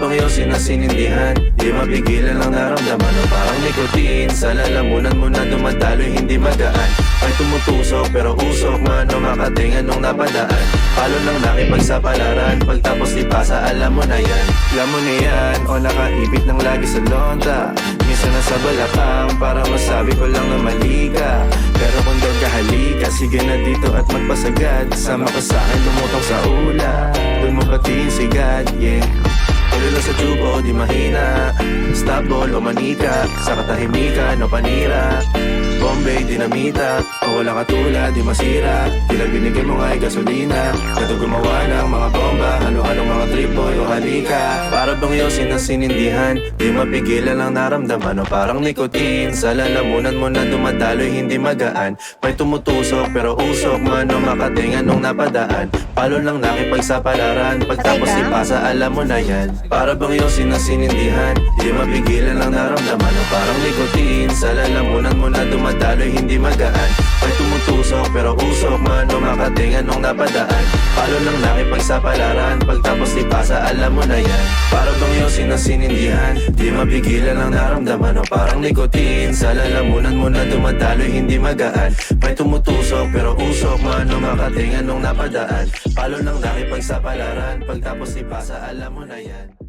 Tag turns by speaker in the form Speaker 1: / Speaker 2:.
Speaker 1: bang yosin na sinindihan, di mapigilan ang naramdaman. O parang nicotine, sa lalamunan mo na dumadaloy hindi magaan. Ay tumutusok pero usok man o makatingan nung napadaan. Palo lang nakipagsapalaran, pagtapos di pasa alam mo na yan. Alam mo na yan, o nakaipit ng lagi sa lonta. Minsan nasa balakang para masabi ko lang na mali ka. Pero kung doon ka halika, sige na dito at magpasagad. Sama ka sa'kin, lumutang sa ula, doon mo patiin si God, yeah. Tuloy lang sa tubo, di mahina. Stop ball o manika, sa katahimikan o panira. Bombay, dinamita, o wala katulad, di masira. Tila binigay mo nga ay gasolina. Kato gumawa ng mga bomba, halo-halong mga trip boy o halika. Para bang yosin na sinindihan, di mapigilan ang naramdaman. O parang nicotine, sa lalamunan mo na dumadaloy hindi magaan. May tumutusok pero usok man o makatingan nung napadaan. Palo lang nakipagsapalaran, pagtapos ipasa alam mo na yan. Para bang yosin na sinindihan, di mapigilan ang naramdaman. O parang nicotine, sa lalamunan mo na dumadaloy hindi magaan. May tumutusok pero usok man o makatingan nung napadaan. Palo lang nakipagsapalaran, pagtapos ipasa alam mo na yan. Para bang yosin na sinindihan, di mapigilan ang naramdaman. O parang nicotine, sa lalamunan mo na dumadaloy hindi magaan. May tumutusok pero usok man o makatingan nung napadaan. Palo lang nakipagsapalaran, pagtapos ipasa alam mo na yan.